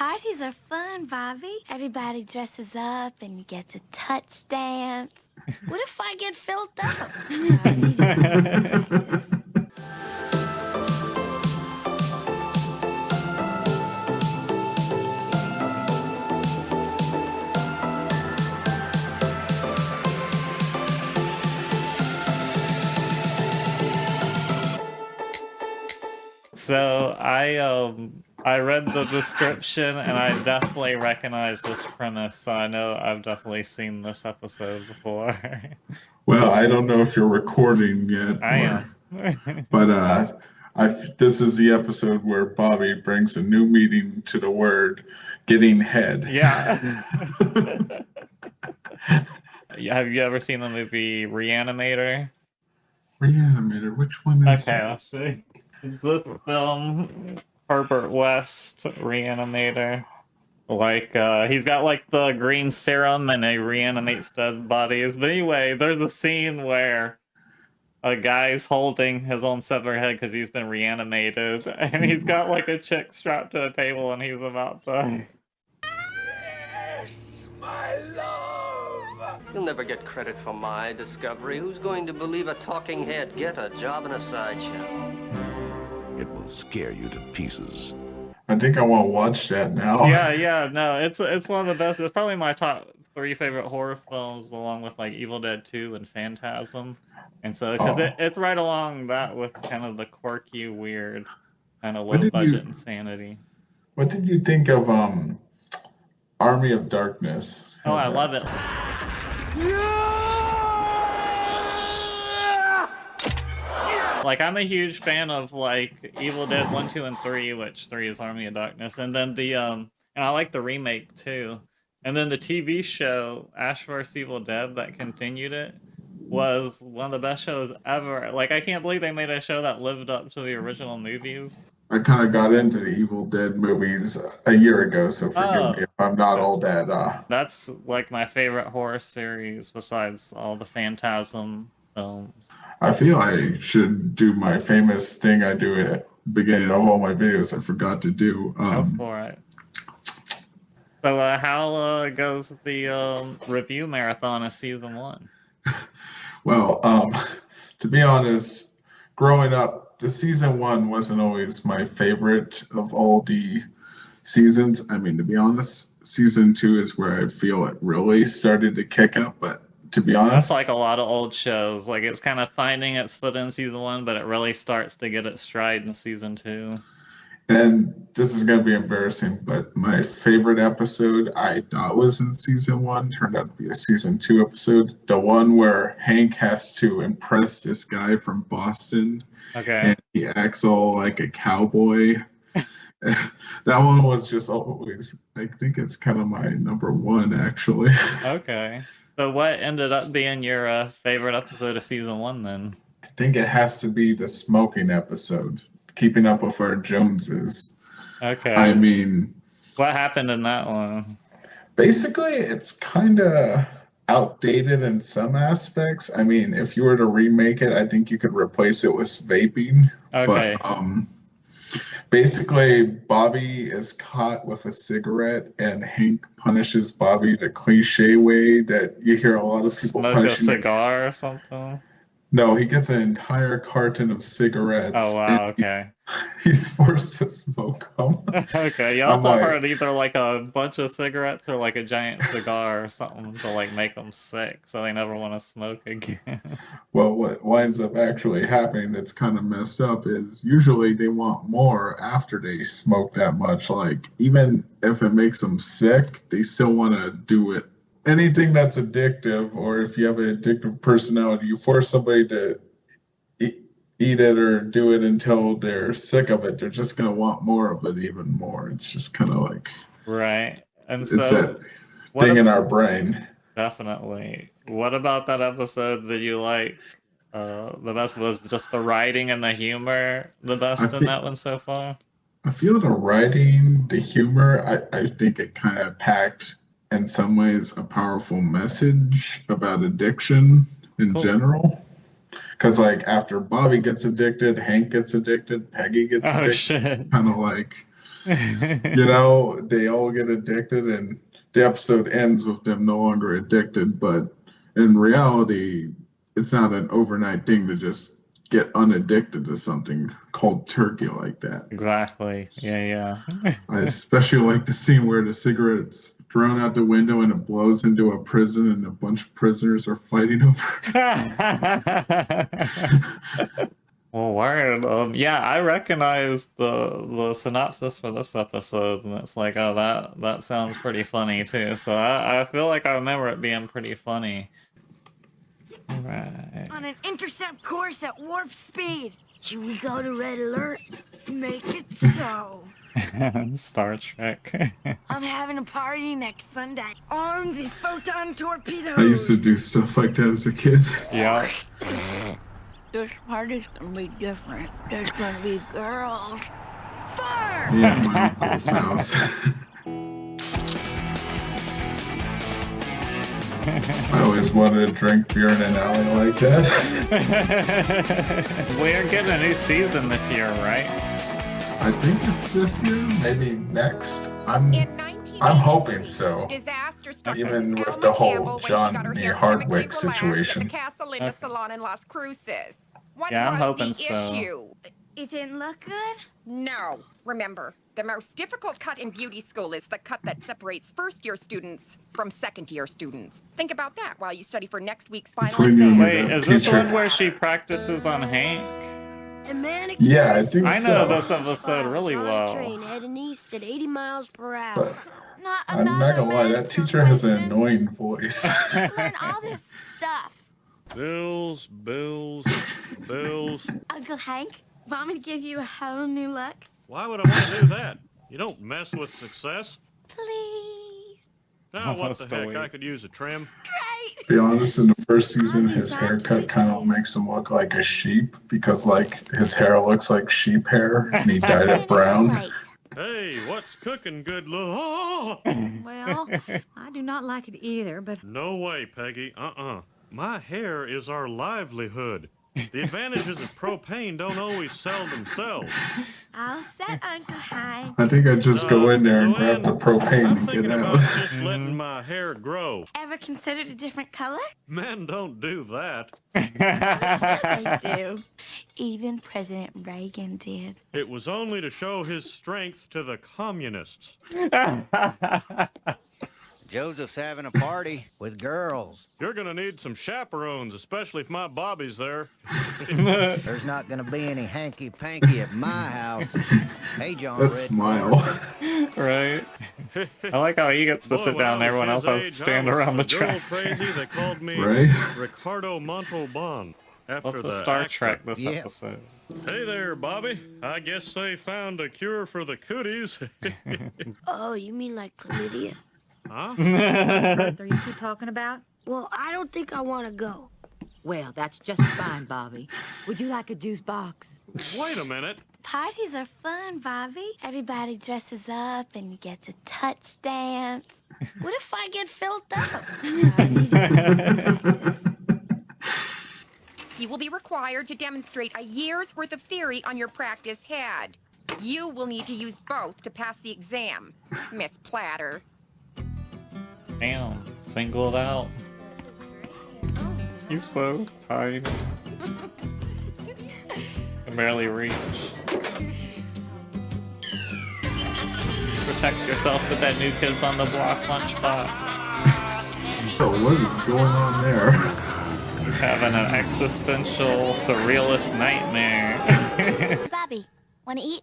parties are fun, Bobby. Everybody dresses up and gets a touch dance. What if I get filled up? You just need some practice. So I read the description and I definitely recognize this premise. So I know I've definitely seen this episode before. Well, I don't know if you're recording yet, I am. but this is the episode where Bobby brings a new meaning to the word getting head. Yeah. Have you ever seen the movie Reanimator? Reanimator, which one is Okay, I'll show you. It's this film, Herbert West, Reanimator. Like, he's got like the green serum and he reanimates dead bodies. But anyway, there's a scene where a guy's holding his own severed head because he's been reanimated. And he's got like a chick strapped to a table and he's about to... Yes, my love! You'll never get credit for my discovery. Who's going to believe a talking head? Get a job in a sideshow. It will scare you to pieces. I think I want to watch that now. Yeah, no, it's one of the best. It's probably my top 3 favorite horror films, along with like Evil Dead 2 and Phantasm. And so, because it's right along that with kind of the quirky, weird, kind of low budget insanity. What did you think of Army of Darkness? Oh, I love it. Like, I'm a huge fan of, like, Evil Dead 1, 2, and 3, which 3 is Army of Darkness. And then and I like the remake, too. And then the TV show, Ash vs. Evil Dead, that continued it, was one of the best shows ever. Like, I can't believe they made a show that lived up to the original movies. I kind of got into the Evil Dead movies a year ago, so forgive me if I'm not all that. That's, like, my favorite horror series, besides all the Phantasm films. I feel I should do my famous thing I do at the beginning of all my videos I forgot to do. Go for it. So how goes the review marathon of season 1? Well, to be honest, growing up, the season 1 wasn't always my favorite of all the seasons. I mean, to be honest, season 2 is where I feel it really started to kick up, but to be honest, that's like a lot of old shows. Like, it's kind of finding its foot in season 1, but it really starts to get its stride in season 2. And this is going to be embarrassing, but my favorite episode I thought was in season 1 turned out to be a season 2 episode. The one where Hank has to impress this guy from Boston. Okay. And he acts all like a cowboy. That one was just always, I think it's kind of my number 1, actually. Okay. So what ended up being your favorite episode of season 1 then? I think it has to be the smoking episode, Keeping Up with Our Joneses. Okay. I mean, what happened in that one? Basically, it's kind of outdated in some aspects. I mean, if you were to remake it, I think you could replace it with vaping. Okay. But basically, Bobby is caught with a cigarette, and Hank punishes Bobby the cliche way that you hear a lot of people smoke a cigar or something. No, he gets an entire carton of cigarettes. Oh, wow, okay. He's forced to smoke them. Okay, you also heard either like a bunch of cigarettes or like a giant cigar or something to like make them sick, so they never want to smoke again. Well, what winds up actually happening that's kind of messed up is usually they want more after they smoke that much. Like, even if it makes them sick, they still want to do it. Anything that's addictive, or if you have an addictive personality, you force somebody to eat it or do it until they're sick of it. They're just going to want more of it even more. It's just kind of like... Right. And it's that so thing in our brain. Definitely. What about that episode did you like? The best was just the writing and the humor the best in that one so far? I feel the writing, the humor, I think it kind of packed... in some ways a powerful message about addiction in general, because like after Bobby gets addicted, Hank gets addicted, Peggy gets addicted. Shit. Kind of like You know, they all get addicted, and the episode ends with them no longer addicted. But in reality, it's not an overnight thing to just get unaddicted to something cold turkey like that. Exactly. Yeah, I especially like the scene where the cigarette's thrown out the window and it blows into a prison, and a bunch of prisoners are fighting over it. yeah. Well, word. Yeah, I recognize the synopsis for this episode, and it's like, oh, that sounds pretty funny too. So I feel like I remember it being pretty funny. Right. On an intercept course at warp speed. Should we go to red alert? Make it so. Star Trek. I'm having a party next Sunday. Armed with photon torpedoes. I used to do stuff like that as a kid. Yeah. This party's gonna be different. There's gonna be girls. Fire! Yeah, my uncle's house. I always wanted to drink beer in an alley like that. We're getting a new season this year, right? I think it's this year, maybe next. I'm hoping so. Disaster struck Even Miss with Alma the whole Campbell when she John got her E. hair Hardwick chemically collapsed situation. At the Casa Linda Okay. Salon in Las Cruces. What Yeah, I'm was hoping the so. issue? It didn't look good? No. Remember, the most difficult cut in beauty school is the cut that separates first-year students from second-year students. Think about that while you study for next week's final Between you exam. and Wait, the is this the teacher. one where she practices on Hank? And mannequin. Yeah, I think I know so. this episode really well. Train heading east at 80 miles per hour. But Not I'm not another gonna lie, that medical teacher has an question. annoying voice. Learn all this stuff. Bills, bills, bills. Uncle Hank, want me to give you a whole new look? Why would I want to do that? You don't mess with success. Please. Now, what Almost the a heck? week. I could use a trim. Great. Be honest, in the first season, his haircut kind of makes him look like a sheep because, like, his hair looks like sheep hair, and he dyed it brown. Hey, what's cooking, good little... Well, I do not like it either, but No way, Peggy. My hair is our livelihood. The advantages of propane don't always sell themselves. All set, Uncle Hank. I think I'd just go in there and grab the Luann, propane I'm and get thinking out. about just letting my hair grow. Ever considered a different color? Men don't do that. They do. Even President Reagan did. It was only to show his strength to the communists. Joseph's having a party with girls. You're gonna need some chaperones, especially if my Bobby's there. There's not gonna be any hanky-panky at my house. Hey, John That Red. smile. Right. I like how he gets to Boy, sit when down, I everyone was else his has to age, stand I was around the so girl track. crazy, they called me Right? Ricardo Montalban. After What's the a Star actor. Trek this Yeah. episode? Hey there, Bobby. I guess they found a cure for the cooties. Oh, you mean like chlamydia? Huh? what earth are you two talking about? Well, I don't think I want to go. Well, that's just fine, Bobby. Would you like a juice box? Wait a minute. Parties are fun, Bobby. Everybody dresses up and gets a touch dance. What if I get filled up? You just need some practice. You will be required to demonstrate a year's worth of theory on your practice head. You will need to use both to pass the exam, Miss Platter. Damn, singled out. He's so tiny. Can barely reach. Protect yourself with that New Kids on the Block lunchbox. So what is going on there? He's having an existential, surrealist nightmare. Bobby, wanna eat?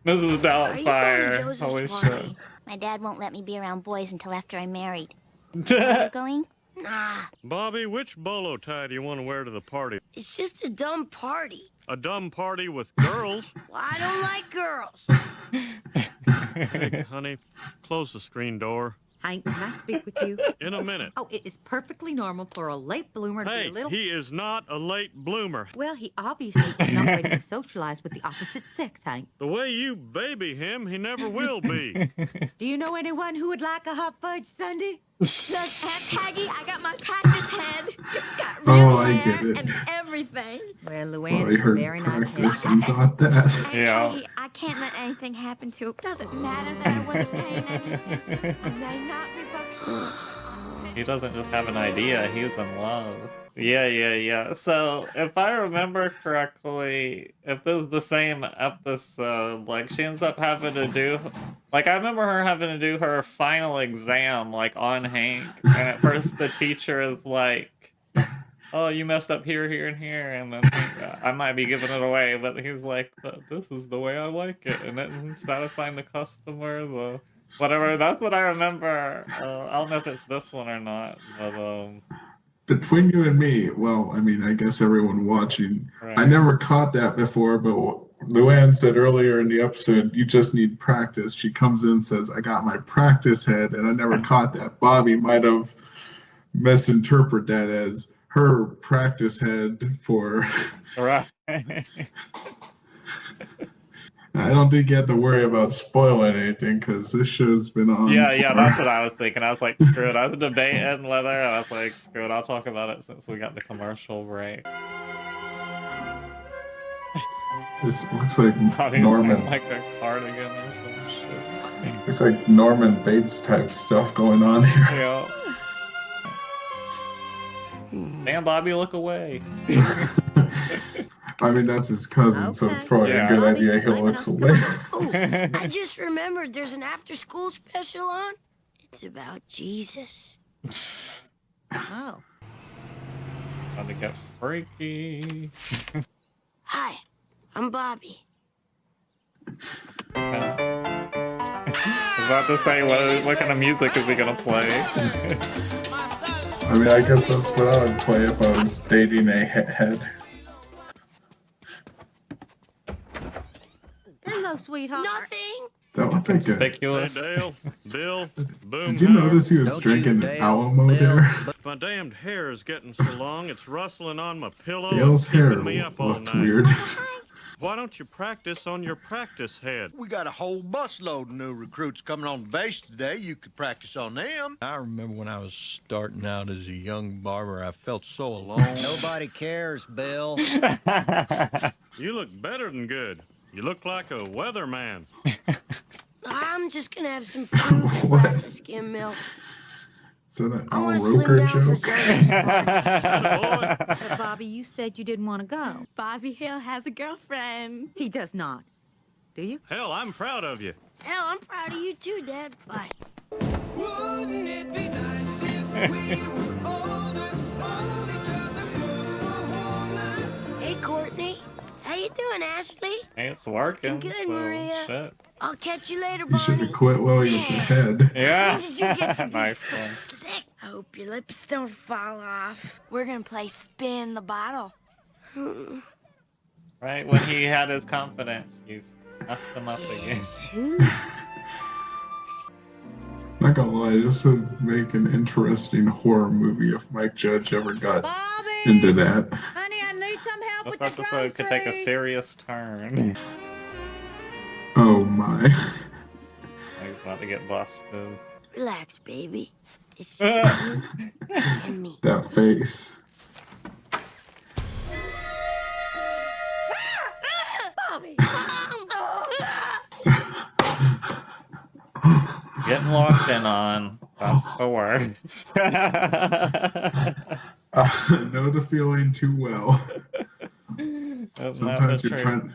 Mrs. Are you going to Doubtfire. Joseph's Holy party? My dad won't let me be around boys until after I'm married. Are you shit. going? Nah, Bobby, which bolo tie do you want to wear to the party? it's just a dumb party. A dumb party with girls? Well, I don't like girls. Hey, honey, close the screen door. Hank, can I speak with you? In a minute. Oh, it is perfectly normal for a late bloomer to be Hey, a little... he is not a late bloomer. Well, he obviously is not ready to socialize with the opposite sex, Hank. The way you baby him, he never will be. Do you know anyone who would like a hot fudge sundae? Look, Aunt Peggy, I got my practice head. It's got real Oh, I hair get it. and everything. Well, Oh, Luann, I it's a heard very nice practice haircut. and thought that. Aunt Yeah. Peggy, I can't let anything happen to it. Doesn't matter that I wasn't paying any attention. I may not be buxom. He doesn't just have an idea, he's in love. Yeah. So, if I remember correctly, if this is the same episode, like, she ends up having to do... Like, I remember her having to do her final exam, like, on Hank. And at first the teacher is like, oh, you messed up here, here, and here. And then I might be giving it away, but he's like, but this is the way I like it. And then satisfying the customer, the... Whatever, that's what I remember. I don't know if it's this one or not, but Between you and me, well, I mean, I guess everyone watching, right. I never caught that before, but Luann said earlier in the episode, you just need practice. She comes in and says, I got my practice head, and I never caught that. Bobby might have misinterpreted that as her practice head for... Right. I don't think you have to worry about spoiling anything because this show's been on. Yeah, that's what I was thinking. I was like, screw it. I was debating whether, I was like, screw it, I'll talk about it since we got the commercial break. This looks like Body's Norman. wearing, like a cardigan or some shit. It's like Norman Bates type stuff going on here. Yeah. Damn, Bobby, look away. I mean, that's his cousin, so it's Okay. probably Yeah. a good Bobby, idea he blame it looks on away. Oh, I just remembered there's an after-school special on. It's about Jesus. Oh. Time to get freaky. Hi, I'm Bobby. I was about to say, what kind of music is he gonna play? I mean, I guess that's what I would play if I was dating a head. Hello, sweetheart. Nothing. That would be good. Conspicuous. Hey, Dale, Bill, Boom. Did you notice he was Don't you drinking dare, Alamo Bill, there? My damned hair is getting so long, it's rustling on my pillow Dale's and hair keeping me up all looked night. weird. Why don't you practice on your practice head? We got a whole busload of new recruits coming on the base today. You could practice on them. I remember when I was starting out as a young barber, I felt so alone. Nobody cares, Bill. You look better than good. You look like a weatherman. I'm just gonna have some food and a What? glass of skim milk. Is that an I Al want to slim Roker down for joke? Joey's party. But Bobby, you said you didn't want to go. Bobby Hill has a girlfriend. He does not. Do you? Hell, I'm proud of you. Hell, I'm proud of you too, Dad. Bye. Wouldn't it be nice if we were older, hold each other close for one night? Hey, Courtney. How you doing, Ashley? Hey, it's working. Good, so, Maria. Shit. I'll catch you later, He should Bonnie. have quit while he was ahead. Yeah. When did you get to be Nice so one. slick? I hope your lips don't fall off. We're gonna play spin the bottle. Right when he had his confidence, you've messed him up again. Not gonna lie, this would make an interesting horror movie if Mike Judge ever got Bobby! into that. Honey, I need some help This with the episode could take a groceries. serious turn. Oh my. He's about to get busted. Relax, baby. It's just you and me. That face. Bobby! Getting locked in on. That's the worst. I know the feeling too well. That's Sometimes not you're the trying.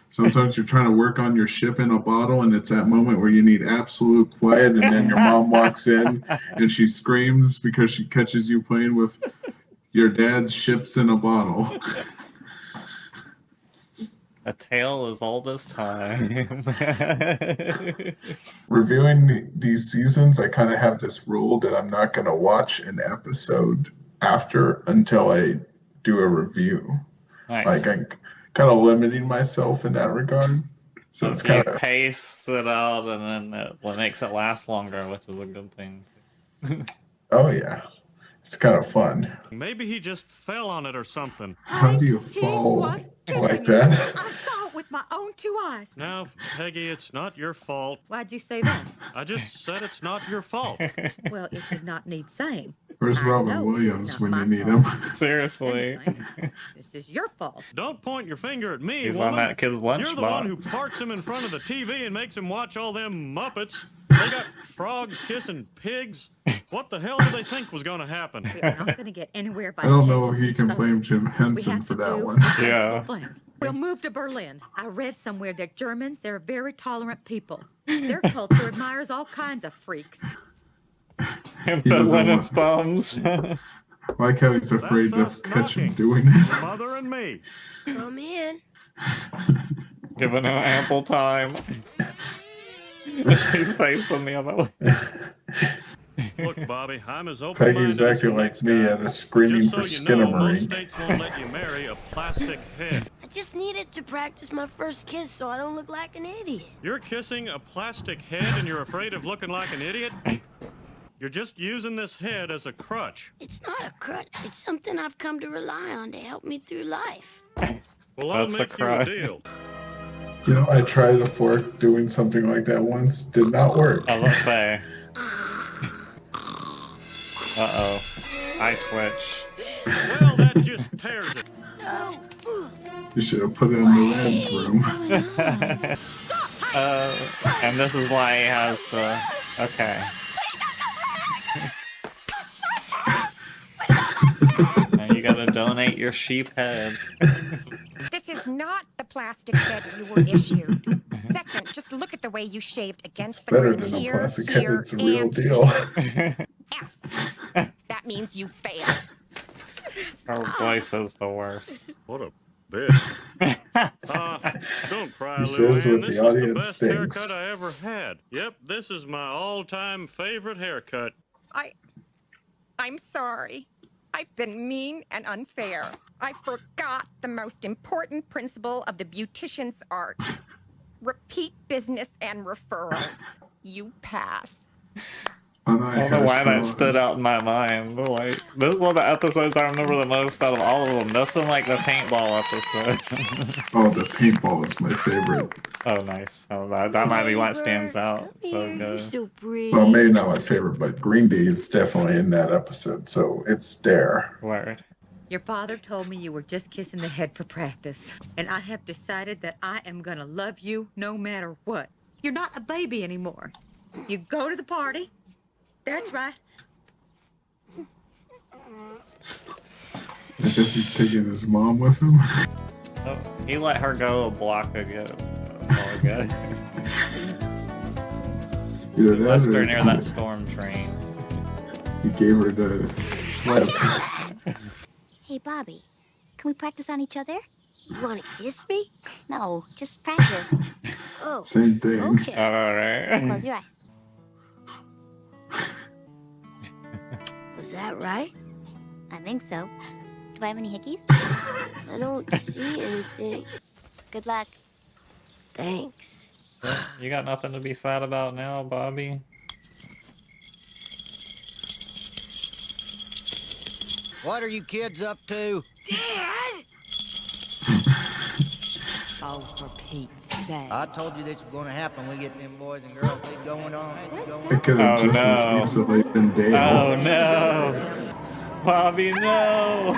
Sometimes you're trying to work on your ship in a bottle, and it's that moment where you need absolute quiet, and then your mom walks in and she screams because she catches you playing with your dad's ships in a bottle. A tale as old as time. Reviewing these seasons, I kind of have this rule that I'm not going to watch an episode after until I do a review. Nice. Like I'm kind of limiting myself in that regard. So it's you kind of pace it out, and then what makes it last longer, which is a good thing. oh yeah, it's kind of fun. Maybe he just fell on it or something. How do you He fall was kissing like you. that? I saw it with with my own 2 eyes. Now, Peggy, it's not your fault. Why'd you say that? I just said it's not your fault. Well, it did not need saying. Where's I Robin know Williams it's not when you my need him? fault. Seriously. Anything. This is your fault. Don't point your finger at me, He's woman. on that kid's You're the one who lunchbox. parks him in front of the TV and makes him watch all them Muppets. They got frogs kissing pigs. What the hell did they think was going to happen? We are not going to get anywhere by I don't know taking if you each can other. blame Jim We Henson have for to that do one. a sensible Yeah. thing. We'll move to Berlin. I read somewhere that Germans, they're very tolerant people. Their culture admires all kinds of freaks. Him He doesn't fiddling want- his thumbs. Like how he's afraid to That's us catch him knocking. doing it. Mother and me. Come in. Giving him ample time. She's facing the other way. Look, Bobby, I'm as open-minded Peggy's as the acting like next me guy. at a screening Just for so you know, most Skinamarink. states won't let you marry a plastic head. I just needed to practice my first kiss so I don't look like an idiot. You're kissing a plastic head and you're afraid of looking like an idiot? You're just using this head as a crutch. It's not a crutch. It's something I've come to rely on to help me through life. Well, I'll That's a make you crutch. a deal. You know, I tried before doing something like that once. Did not work. I was gonna say. Uh-oh. I twitch. Well, that just tears it. No. You should have put it in the Rand's room. And this is why he has the... Okay. Now you gotta donate your sheep head. This is not the plastic head you were issued. Second, just look at the way you shaved It's against the better grain than a here, plastic head. here, It's a real and deal. F. That means you failed. Her voice is the worst. What a bitch. Don't cry, He says Luann. what This the is the audience best thinks. haircut I ever had. Yep, this is my all-time favorite haircut. I'm sorry. I've been mean and unfair. I forgot the most important principle of the beautician's art. Repeat business and referrals. You pass. I don't know why that stood out in my mind. But like, this is one of the episodes I remember the most out of all of them. This and like the paintball episode. Oh, the paintball is my favorite. Oh, nice. Oh, that might be what stands out. So good. So pretty. Well, maybe not my favorite, but Green Day is definitely in that episode, so it's there. Word. Your father told me you were just kissing the head for practice. And I have decided that I am going to love you no matter what. You're not a baby anymore. You go to the party. That's right. I guess he's taking his mom with him. Oh, he let her go a block ago. All good. Either He that left or her near that storm train. he gave her the slip. Hey, Bobby, can we practice on each other? You want to kiss me? No, just practice. Oh, Same thing. okay. All right. Close your eyes. Was that right? I think so. Do I have any hickeys? I don't see anything. Good luck. Thanks. You got nothing to be sad about now, Bobby? What are you kids up to? Dad! Oh, for Pete's sake. I told you this was going to happen. We get them boys and girls they going on. It could have Oh, just no. as easily been Dale. Oh no! Bobby, no!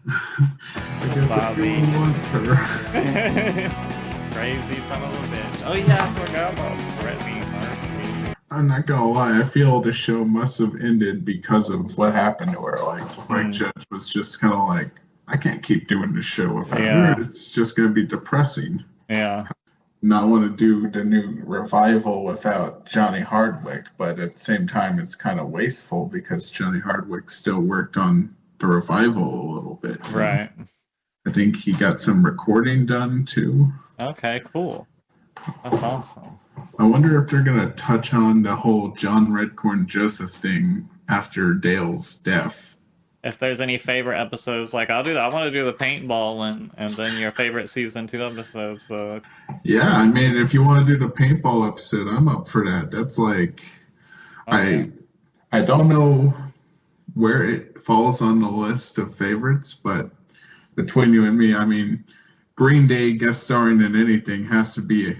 I guess Bobby. everyone wants her. Crazy son of a bitch. Oh yeah, I forgot about Brittany Murphy. I'm not gonna lie, I feel the show must have ended because of what happened to her. Like Judge was just kind of like, I can't keep doing this show without Yeah. her. It's just gonna be depressing. Yeah. Not want to do the new revival without Johnny Hardwick, but at the same time, it's kind of wasteful because Johnny Hardwick still worked on the revival a little bit. Right. I think he got some recording done too. Okay, cool. That's awesome. I wonder if they're gonna touch on the whole John Redcorn Joseph thing after Dale's death. If there's any favorite episodes, like I'll do that. I want to do the paintball one, and then your favorite season 2 episodes. So Yeah, I mean, if you want to do the paintball episode, I'm up for that. That's like, okay. I don't know where it falls on the list of favorites, but between you and me, I mean, Green Day guest starring in anything has to be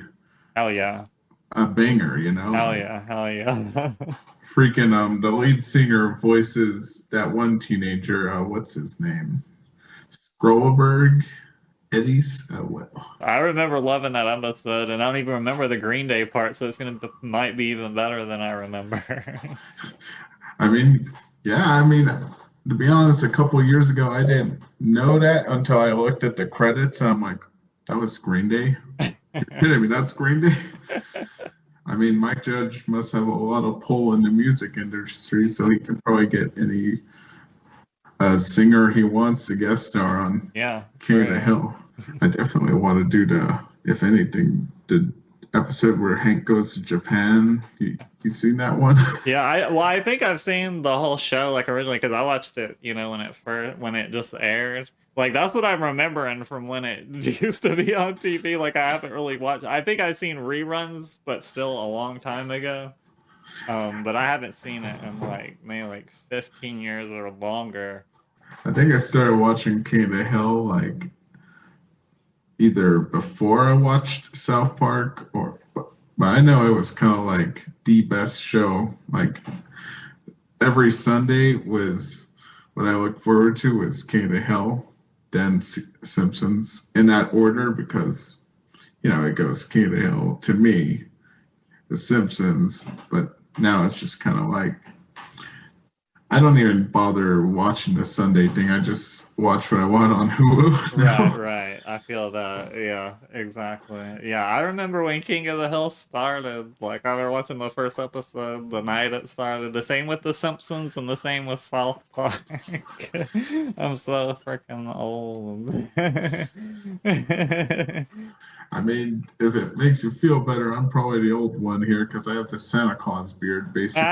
Hell yeah. a banger, you know? Hell yeah. Hell yeah. Freaking the lead singer voices that one teenager, what's his name? Scrollberg? Eddie's what? I remember loving that episode, and I don't even remember the Green Day part, so might be even better than I remember. I mean, yeah, I mean, to be honest, a couple years ago, I didn't know that until I looked at the credits, and I'm like, that was Green Day? You're kidding me, that's Green Day? I mean, Mike Judge must have a lot of pull in the music industry, so he can probably get any singer he wants to guest star on King of the Hill. I definitely want to do if anything, the episode where Hank goes to Japan. You seen that one? Yeah, I think I've seen the whole show like originally because I watched it, when it just aired. Like that's what I'm remembering from when it used to be on TV. Like I haven't really watched. I think I've seen reruns, but still a long time ago. But I haven't seen it in maybe 15 years or longer. I think I started watching King of the Hill like either before I watched South Park but I know it was kind of like the best show. Like every Sunday was what I look forward to was King of the Hill, then Simpsons in that order because it goes King of the Hill to me, The Simpsons, but now it's just kind of like I don't even bother watching the Sunday thing. I just watch what I want on Hulu. Right. I feel that. Yeah, exactly. Yeah, I remember when King of the Hill started. Like, I remember watching the first episode the night it started. The same with The Simpsons and the same with South Park. I'm so freaking old. I mean, if it makes you feel better, I'm probably the old one here because I have the Santa Claus beard, basically.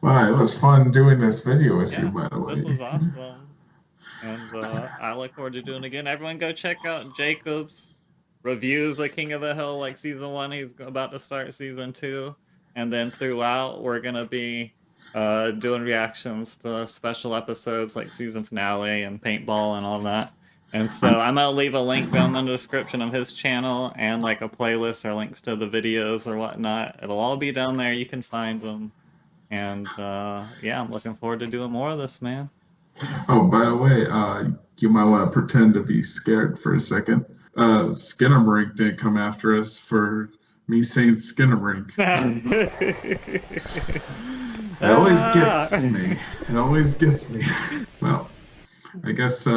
Wow, it was fun doing this video with you, by the way. This was awesome. And I look forward to doing it again. Everyone go check out Jacob's reviews of King of the Hill, like season 1. He's about to start season 2. And then throughout, we're going to be doing reactions to special episodes like season finale and paintball and all that. And so I'm going to leave a link down in the description of his channel and like a playlist or links to the videos or whatnot. It'll all be down there. You can find them. And yeah, I'm looking forward to doing more of this, man. Oh, by the way, you might want to pretend to be scared for a second. Skinamarink didn't come after us for me saying Skinamarink. It always gets me. It always gets me. Well, I guess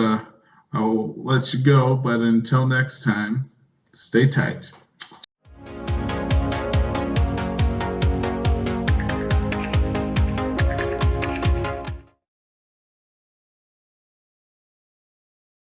I'll let you go, but until next time, stay tight.